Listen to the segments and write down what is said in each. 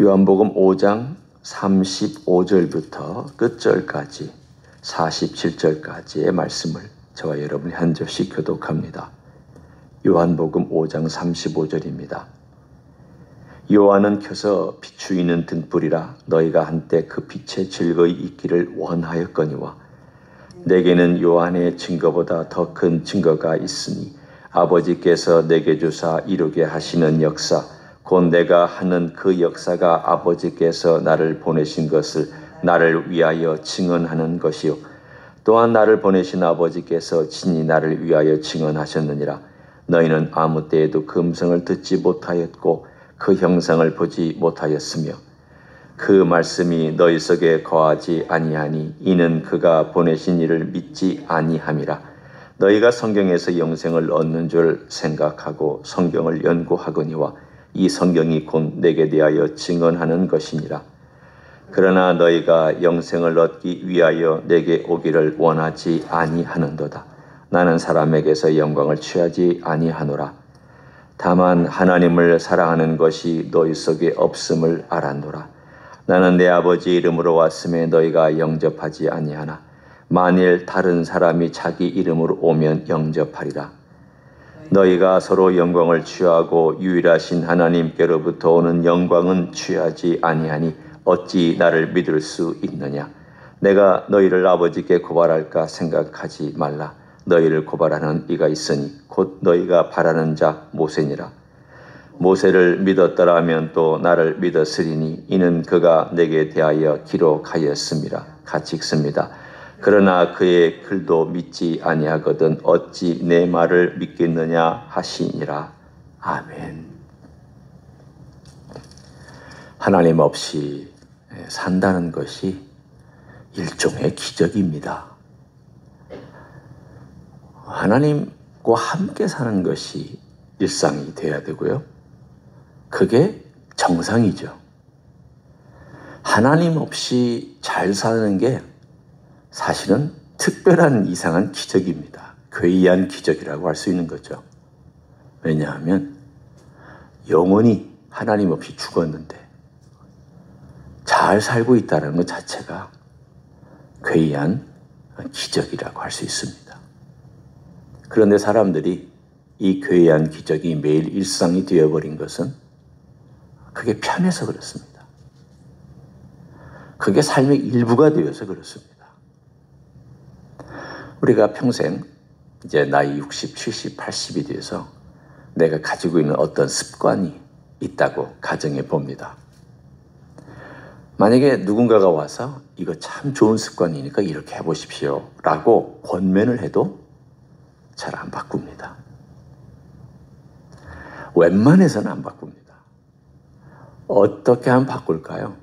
요한복음 5장 35절부터 끝절까지 47절까지의 말씀을 저와 여러분이 한 절씩 교독합니다. 요한복음 5장 35절입니다. 요한은 켜서 비추이는 등불이라 너희가 한때 그 빛에 즐거이 있기를 원하였거니와 내게는 요한의 증거보다 더 큰 증거가 있으니 아버지께서 내게 주사 이루게 하시는 역사 곧 내가 하는 그 역사가 아버지께서 나를 보내신 것을 나를 위하여 증언하는 것이요 또한 나를 보내신 아버지께서 친히 나를 위하여 증언하셨느니라. 너희는 아무 때에도 그 음성을 듣지 못하였고 그 형상을 보지 못하였으며 그 말씀이 너희 속에 거하지 아니하니 이는 그가 보내신 이를 믿지 아니함이라. 너희가 성경에서 영생을 얻는 줄 생각하고 성경을 연구하거니와 이 성경이 곧 내게 대하여 증언하는 것이니라. 그러나 너희가 영생을 얻기 위하여 내게 오기를 원하지 아니하는도다. 나는 사람에게서 영광을 취하지 아니하노라. 다만 하나님을 사랑하는 것이 너희 속에 없음을 알았노라. 나는 내 아버지 이름으로 왔음에 너희가 영접하지 아니하나 만일 다른 사람이 자기 이름으로 오면 영접하리라. 너희가 서로 영광을 취하고 유일하신 하나님께로부터 오는 영광은 취하지 아니하니 어찌 나를 믿을 수 있느냐. 내가 너희를 아버지께 고발할까 생각하지 말라. 너희를 고발하는 이가 있으니 곧 너희가 바라는 자 모세니라. 모세를 믿었더라면 또 나를 믿었으리니 이는 그가 내게 대하여 기록하였음이라. 같이 읽습니다. 그러나 그의 글도 믿지 아니하거든 어찌 내 말을 믿겠느냐 하시니라. 아멘. 하나님 없이 산다는 것이 일종의 기적입니다. 하나님과 함께 사는 것이 일상이 되어야 되고요. 그게 정상이죠. 하나님 없이 잘 사는 게 사실은 특별한 이상한 기적입니다. 괴이한 기적이라고 할 수 있는 거죠. 왜냐하면 영원히 하나님 없이 죽었는데 잘 살고 있다는 것 자체가 괴이한 기적이라고 할 수 있습니다. 그런데 사람들이 이 괴이한 기적이 매일 일상이 되어버린 것은 그게 편해서 그렇습니다. 그게 삶의 일부가 되어서 그렇습니다. 우리가 평생 이제 나이 60, 70, 80이 돼서 내가 가지고 있는 어떤 습관이 있다고 가정해 봅니다. 만약에 누군가가 와서 이거 참 좋은 습관이니까 이렇게 해보십시오 라고 권면을 해도 잘 안 바꿉니다. 웬만해서는 안 바꿉니다. 어떻게 하면 바꿀까요?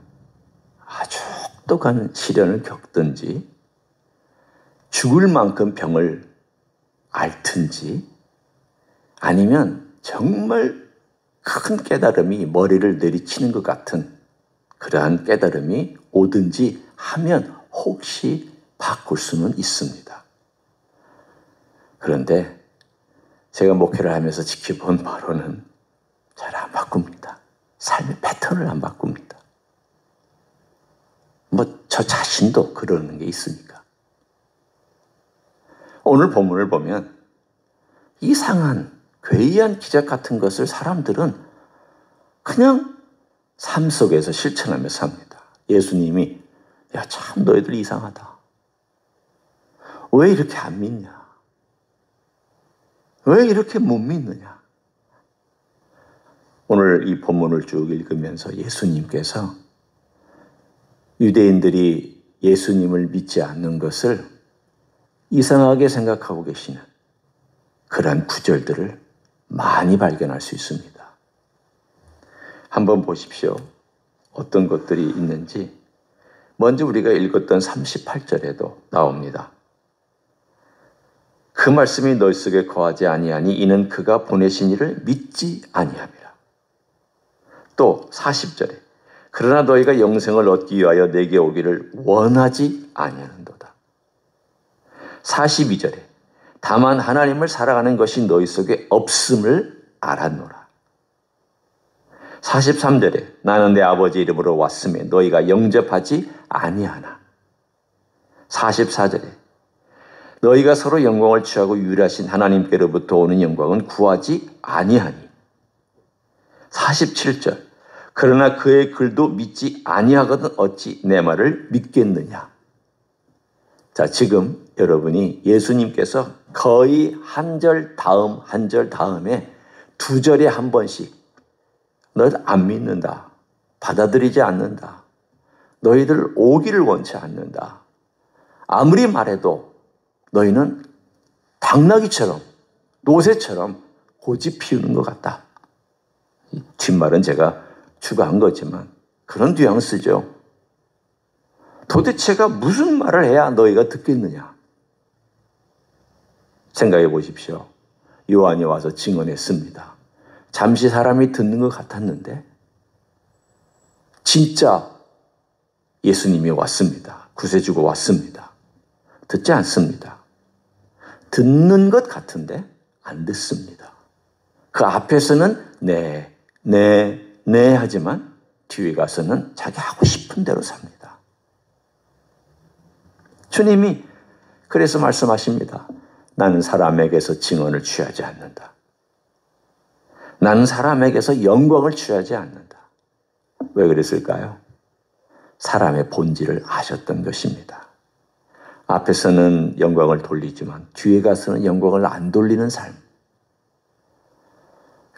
아주 혹독한 시련을 겪든지 죽을 만큼 병을 앓든지 아니면 정말 큰 깨달음이 머리를 내리치는 것 같은 그러한 깨달음이 오든지 하면 혹시 바꿀 수는 있습니다. 그런데 제가 목회를 하면서 지켜본 바로는 잘 안 바꿉니다. 삶의 패턴을 안 바꿉니다. 저 자신도 그러는 게 있으니까. 오늘 본문을 보면 이상한 괴이한 기적 같은 것을 사람들은 그냥 삶 속에서 실천하며 삽니다. 예수님이 야, 참 너희들 이상하다. 왜 이렇게 안 믿냐? 왜 이렇게 못 믿느냐? 오늘 이 본문을 쭉 읽으면서 예수님께서 유대인들이 예수님을 믿지 않는 것을 이상하게 생각하고 계시는 그러한 구절들을 많이 발견할 수 있습니다. 한번 보십시오. 어떤 것들이 있는지. 먼저 우리가 읽었던 38절에도 나옵니다. 그 말씀이 너희 속에 거하지 아니하니 이는 그가 보내신 이를 믿지 아니함이라. 또 40절에 그러나 너희가 영생을 얻기 위하여 내게 오기를 원하지 아니하는도다. 42절에 다만 하나님을 사랑하는 것이 너희 속에 없음을 알았노라. 43절에 나는 내 아버지 이름으로 왔으며 너희가 영접하지 아니하나. 44절에 너희가 서로 영광을 취하고 유일하신 하나님께로부터 오는 영광은 구하지 아니하니. 47절 그러나 그의 글도 믿지 아니하거든 어찌 내 말을 믿겠느냐. 자, 지금 여러분이 예수님께서 거의 한 절 다음에 두 절에 한 번씩 너희들 안 믿는다. 받아들이지 않는다. 너희들 오기를 원치 않는다. 아무리 말해도 너희는 당나귀처럼 노새처럼 고집 피우는 것 같다. 뒷말은 제가 추가한 거지만 그런 뉘앙스죠. 도대체가 무슨 말을 해야 너희가 듣겠느냐. 생각해 보십시오. 요한이 와서 증언했습니다. 잠시 사람이 듣는 것 같았는데 진짜 예수님이 왔습니다. 구세주가 왔습니다. 듣지 않습니다. 듣는 것 같은데 안 듣습니다. 그 앞에서는 네 하지만 뒤에 가서는 자기 하고 싶은 대로 삽니다. 주님이 그래서 말씀하십니다. 나는 사람에게서 증언을 취하지 않는다. 나는 사람에게서 영광을 취하지 않는다. 왜 그랬을까요? 사람의 본질을 아셨던 것입니다. 앞에서는 영광을 돌리지만 뒤에 가서는 영광을 안 돌리는 삶.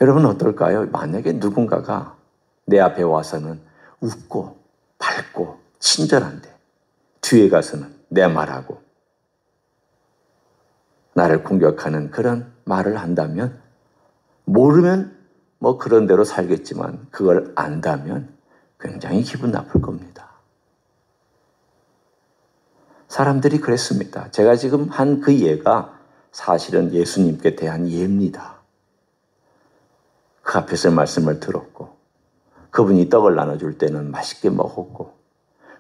여러분 어떨까요? 만약에 누군가가 내 앞에 와서는 웃고 밝고 친절한데 뒤에 가서는 내 말하고 나를 공격하는 그런 말을 한다면 모르면 뭐 그런 대로 살겠지만 그걸 안다면 굉장히 기분 나쁠 겁니다. 사람들이 그랬습니다. 제가 지금 한 그 예가 사실은 예수님께 대한 예입니다. 그 앞에서 말씀을 들었고 그분이 떡을 나눠줄 때는 맛있게 먹었고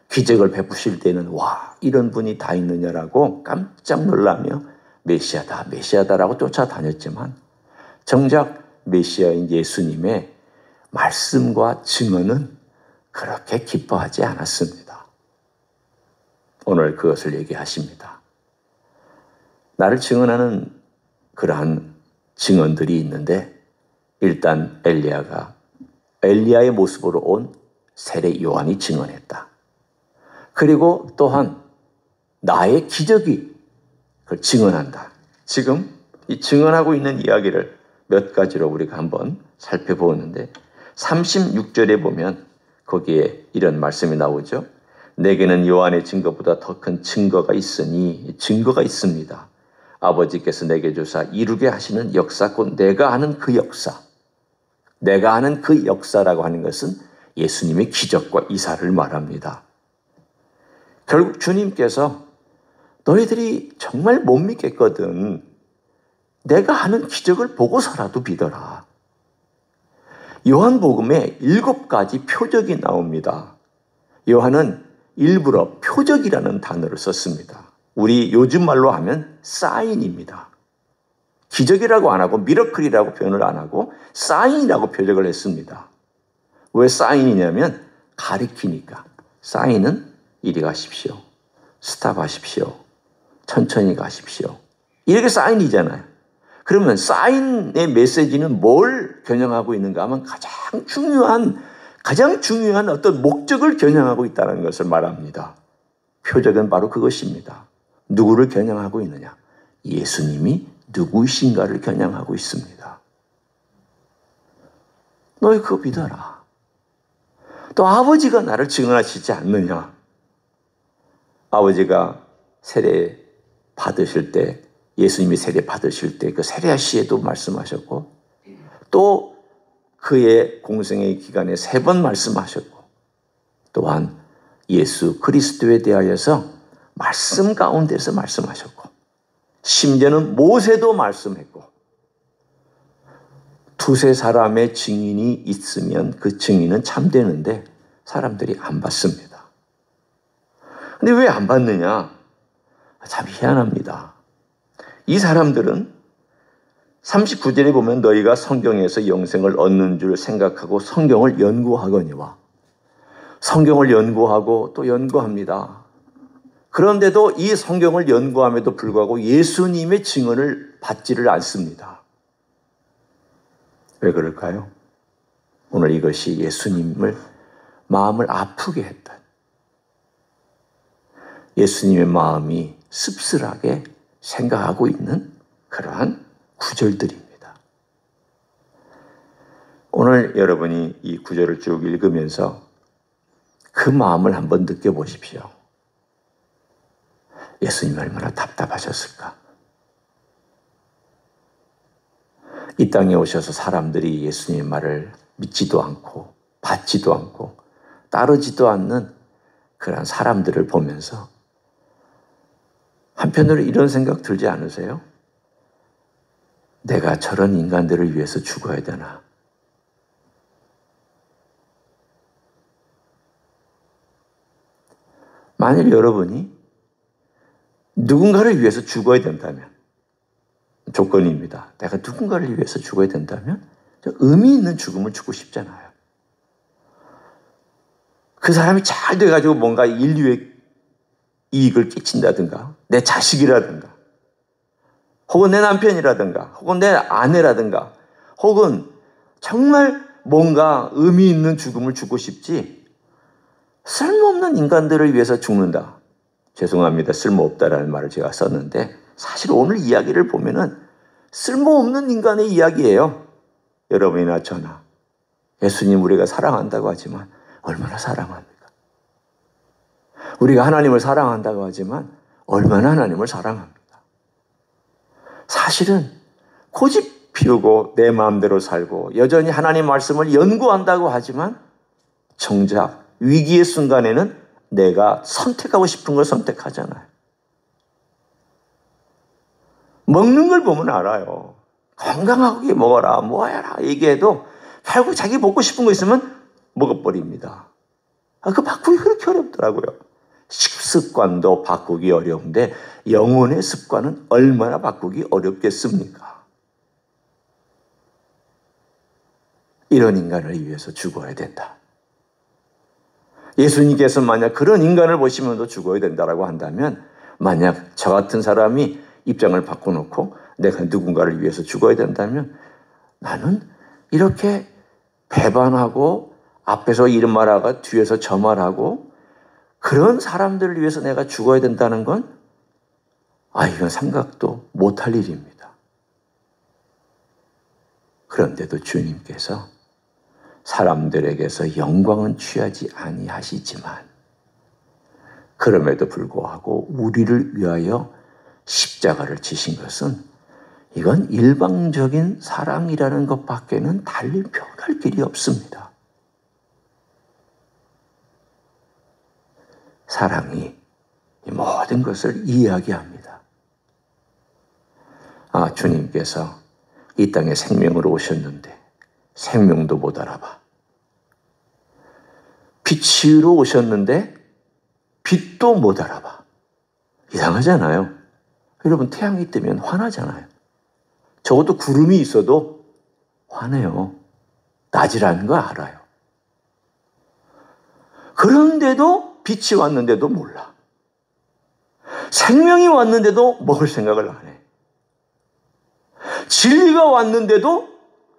기적을 베푸실 때는 와 이런 분이 다 있느냐라고 깜짝 놀라며 메시아다라고 쫓아다녔지만 정작 메시아인 예수님의 말씀과 증언은 그렇게 기뻐하지 않았습니다. 오늘 그것을 얘기하십니다. 나를 증언하는 그러한 증언들이 있는데 일단 엘리야의 모습으로 온 세례 요한이 증언했다. 그리고 또한 나의 기적이 그걸 증언한다. 지금 이 증언하고 있는 이야기를 몇 가지로 우리가 한번 살펴보는데 36절에 보면 거기에 이런 말씀이 나오죠. 내게는 요한의 증거보다 더 큰 증거가 있으니 증거가 있습니다. 아버지께서 내게 주사 이루게 하시는 역사 곧 내가 아는 그 역사. 내가 아는 그 역사라고 하는 것은 예수님의 기적과 이사를 말합니다. 결국 주님께서 너희들이 정말 못 믿겠거든. 내가 하는 기적을 보고서라도 믿어라. 요한복음에 7가지 표적이 나옵니다. 요한은 일부러 표적이라는 단어를 썼습니다. 우리 요즘 말로 하면 사인입니다. 기적이라고 안 하고 미러클이라고 표현을 안 하고 사인이라고 표적을 했습니다. 왜 사인이냐면 가리키니까. 사인은 이리 가십시오. 스탑하십시오. 천천히 가십시오. 이렇게 사인이잖아요. 그러면 사인의 메시지는 뭘 겨냥하고 있는가 하면 가장 중요한 어떤 목적을 겨냥하고 있다는 것을 말합니다. 표적은 바로 그것입니다. 누구를 겨냥하고 있느냐? 예수님이 누구이신가를 겨냥하고 있습니다. 너희 그거 믿어라. 또 아버지가 나를 증언하시지 않느냐? 아버지가 세례 받으실 때 예수님이 세례 받으실 때 그 세례 시에도 말씀하셨고 또 그의 공생의 기간에 3번 말씀하셨고 또한 예수 그리스도에 대하여서 말씀 가운데서 말씀하셨고 심지어는 모세도 말씀했고 두세 사람의 증인이 있으면 그 증인은 참되는데 사람들이 안 받습니다. 근데 왜 안 받느냐? 참 희한합니다. 이 사람들은 39절에 보면 너희가 성경에서 영생을 얻는 줄 생각하고 성경을 연구하거니와, 성경을 연구하고 또 연구합니다. 그런데도 이 성경을 연구함에도 불구하고 예수님의 증언을 받지를 않습니다. 왜 그럴까요? 오늘 이것이 예수님을 마음을 아프게 했다. 예수님의 마음이 씁쓸하게 생각하고 있는 그러한 구절들입니다. 오늘 여러분이 이 구절을 쭉 읽으면서 그 마음을 한번 느껴보십시오. 예수님이 얼마나 답답하셨을까? 이 땅에 오셔서 사람들이 예수님의 말을 믿지도 않고 받지도 않고 따르지도 않는 그런 사람들을 보면서 한편으로 이런 생각 들지 않으세요? 내가 저런 인간들을 위해서 죽어야 되나? 만일 여러분이 누군가를 위해서 죽어야 된다면, 조건입니다. 내가 누군가를 위해서 죽어야 된다면 의미 있는 죽음을 죽고 싶잖아요. 그 사람이 잘 돼가지고 뭔가 인류에 이익을 끼친다든가, 내 자식이라든가, 혹은 내 남편이라든가, 혹은 내 아내라든가, 혹은 정말 뭔가 의미 있는 죽음을 죽고 싶지, 쓸모없는 인간들을 위해서 죽는다. 죄송합니다. 쓸모없다라는 말을 제가 썼는데 사실 오늘 이야기를 보면은 쓸모없는 인간의 이야기예요. 여러분이나 저나. 예수님 우리가 사랑한다고 하지만 얼마나 사랑합니까? 우리가 하나님을 사랑한다고 하지만 얼마나 하나님을 사랑합니다. 사실은 고집 피우고 내 마음대로 살고 여전히 하나님 말씀을 연구한다고 하지만 정작 위기의 순간에는 내가 선택하고 싶은 걸 선택하잖아요. 먹는 걸 보면 알아요. 건강하게 먹어라, 뭐해라 얘기해도 결국 자기 먹고 싶은 거 있으면 먹어버립니다. 그 바꾸기 그렇게 어렵더라고요. 식습관도 바꾸기 어려운데 영혼의 습관은 얼마나 바꾸기 어렵겠습니까? 이런 인간을 위해서 죽어야 된다. 예수님께서 만약 그런 인간을 보시면서 죽어야 된다고 한다면, 만약 저 같은 사람이 입장을 바꿔놓고 내가 누군가를 위해서 죽어야 된다면, 나는 이렇게 배반하고 앞에서 이런 말하고 뒤에서 저 말하고 그런 사람들을 위해서 내가 죽어야 된다는 건 이건 생각도 못할 일입니다. 그런데도 주님께서 사람들에게서 영광은 취하지 아니하시지만 그럼에도 불구하고 우리를 위하여 십자가를 지신 것은 이건 일방적인 사랑이라는 것밖에는 달리 표현할 길이 없습니다. 사랑이 이 모든 것을 이야기합니다. 주님께서 이 땅에 생명으로 오셨는데 생명도 못 알아봐. 빛으로 오셨는데 빛도 못 알아봐. 이상하잖아요. 여러분, 태양이 뜨면 화나잖아요. 적어도 구름이 있어도 화내요. 낮이라는 거 알아요. 그런데도 빛이 왔는데도 몰라. 생명이 왔는데도 먹을 생각을 안 해. 진리가 왔는데도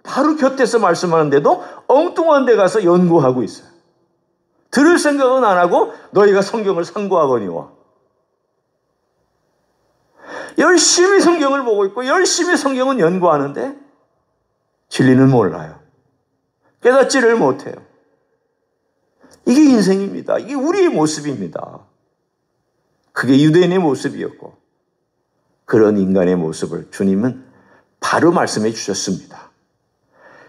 바로 곁에서 말씀하는데도 엉뚱한 데 가서 연구하고 있어요. 들을 생각은 안 하고 너희가 성경을 상고하거니와. 열심히 성경을 보고 있고 열심히 성경은 연구하는데 진리는 몰라요. 깨닫지를 못해요. 이게 인생입니다. 이게 우리의 모습입니다. 그게 유대인의 모습이었고 그런 인간의 모습을 주님은 바로 말씀해 주셨습니다.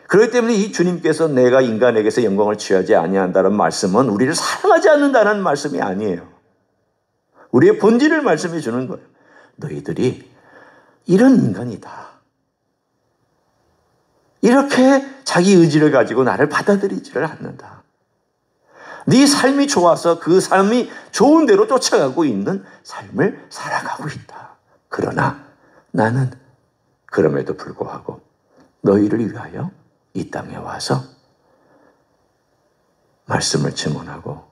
그렇기 때문에 이 주님께서 내가 인간에게서 영광을 취하지 아니한다는 말씀은 우리를 사랑하지 않는다는 말씀이 아니에요. 우리의 본질을 말씀해 주는 거예요. 너희들이 이런 인간이다. 이렇게 자기 의지를 가지고 나를 받아들이지를 않는다. 네 삶이 좋아서 그 삶이 좋은 대로 쫓아가고 있는 삶을 살아가고 있다. 그러나 나는 그럼에도 불구하고 너희를 위하여 이 땅에 와서 말씀을 증언하고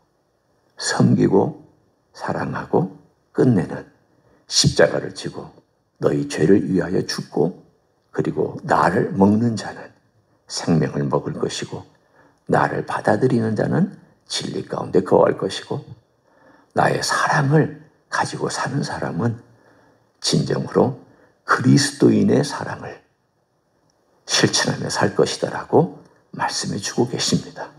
섬기고 사랑하고 끝내는 십자가를 지고 너희 죄를 위하여 죽고 그리고 나를 먹는 자는 생명을 먹을 것이고 나를 받아들이는 자는 진리 가운데 거할 것이고 나의 사랑을 가지고 사는 사람은 진정으로 그리스도인의 사랑을 실천하며 살 것이다라고 말씀해 주고 계십니다.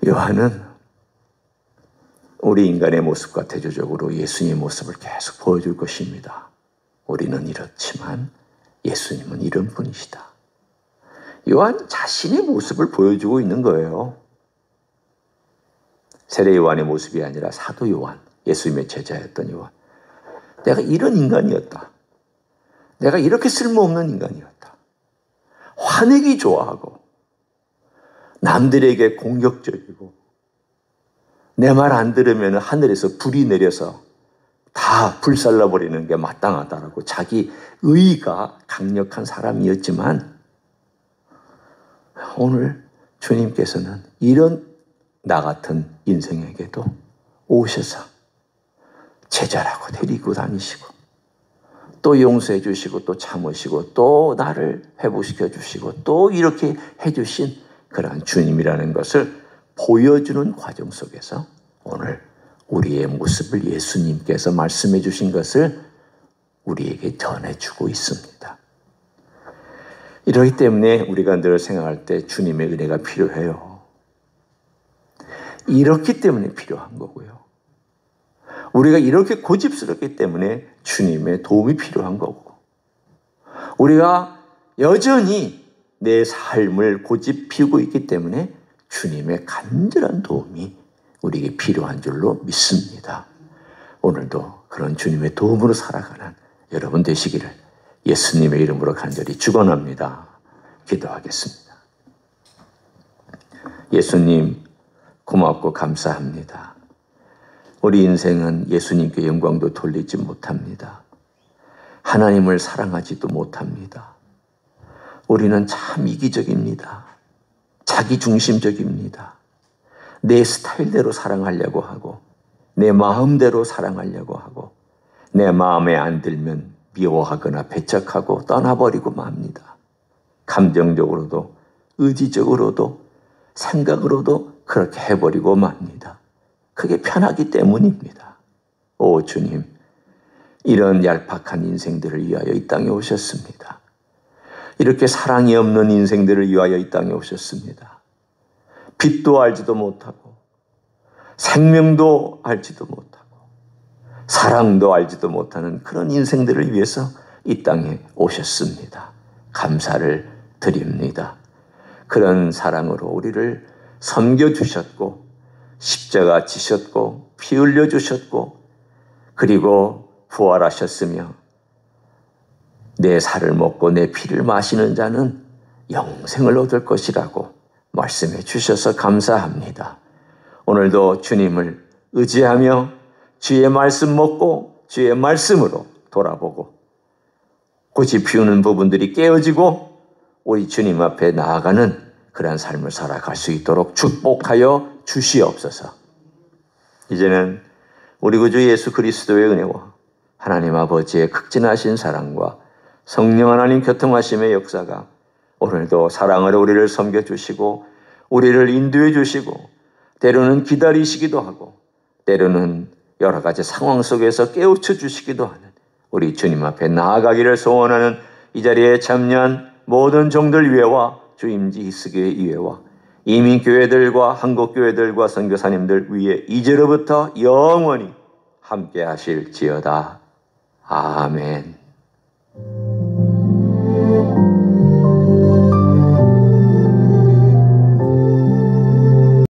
요한은 우리 인간의 모습과 대조적으로 예수님의 모습을 계속 보여줄 것입니다. 우리는 이렇지만 예수님은 이런 분이시다. 요한 자신의 모습을 보여주고 있는 거예요. 세례 요한의 모습이 아니라 사도 요한, 예수님의 제자였던 요한. 내가 이런 인간이었다. 내가 이렇게 쓸모없는 인간이었다. 화내기 좋아하고 남들에게 공격적이고 내 말 안 들으면 하늘에서 불이 내려서 다 불살라버리는 게 마땅하다라고 자기 의의가 강력한 사람이었지만 오늘 주님께서는 이런 나 같은 인생에게도 오셔서 제자라고 데리고 다니시고 또 용서해 주시고 또 참으시고 또 나를 회복시켜 주시고 또 이렇게 해주신 그러한 주님이라는 것을 보여주는 과정 속에서 오늘 우리의 모습을 예수님께서 말씀해 주신 것을 우리에게 전해주고 있습니다. 이러기 때문에 우리가 늘 생각할 때 주님의 은혜가 필요해요. 이렇기 때문에 필요한 거고요. 우리가 이렇게 고집스럽기 때문에 주님의 도움이 필요한 거고 우리가 여전히 내 삶을 고집 피우고 있기 때문에 주님의 간절한 도움이 우리에게 필요한 줄로 믿습니다. 오늘도 그런 주님의 도움으로 살아가는 여러분 되시기를 예수님의 이름으로 간절히 축원합니다. 기도하겠습니다. 예수님 고맙고 감사합니다. 우리 인생은 예수님께 영광도 돌리지 못합니다. 하나님을 사랑하지도 못합니다. 우리는 참 이기적입니다. 자기중심적입니다. 내 스타일대로 사랑하려고 하고 내 마음대로 사랑하려고 하고 내 마음에 안 들면 미워하거나 배척하고 떠나버리고 맙니다. 감정적으로도 의지적으로도 생각으로도 그렇게 해버리고 맙니다. 그게 편하기 때문입니다. 오 주님, 이런 얄팍한 인생들을 위하여 이 땅에 오셨습니다. 이렇게 사랑이 없는 인생들을 위하여 이 땅에 오셨습니다. 빛도 알지도 못하고 생명도 알지도 못하고 사랑도 알지도 못하는 그런 인생들을 위해서 이 땅에 오셨습니다. 감사를 드립니다. 그런 사랑으로 우리를 섬겨주셨고 십자가 지셨고 피 흘려주셨고 그리고 부활하셨으며 내 살을 먹고 내 피를 마시는 자는 영생을 얻을 것이라고 말씀해 주셔서 감사합니다. 오늘도 주님을 의지하며 주의 말씀 먹고 주의 말씀으로 돌아보고 고집 피우는 부분들이 깨어지고 우리 주님 앞에 나아가는 그러한 삶을 살아갈 수 있도록 축복하여 주시옵소서. 이제는 우리 구주 예수 그리스도의 은혜와 하나님 아버지의 극진하신 사랑과 성령 하나님 교통하심의 역사가 오늘도 사랑으로 우리를 섬겨주시고 우리를 인도해 주시고 때로는 기다리시기도 하고 때로는 여러 가지 상황 속에서 깨우쳐 주시기도 하는 우리 주님 앞에 나아가기를 소원하는 이 자리에 참여한 모든 종들 위에와 주임지 히스교회 이회와 이민교회들과 한국교회들과 선교사님들 위에 이제로부터 영원히 함께 하실지어다. 아멘.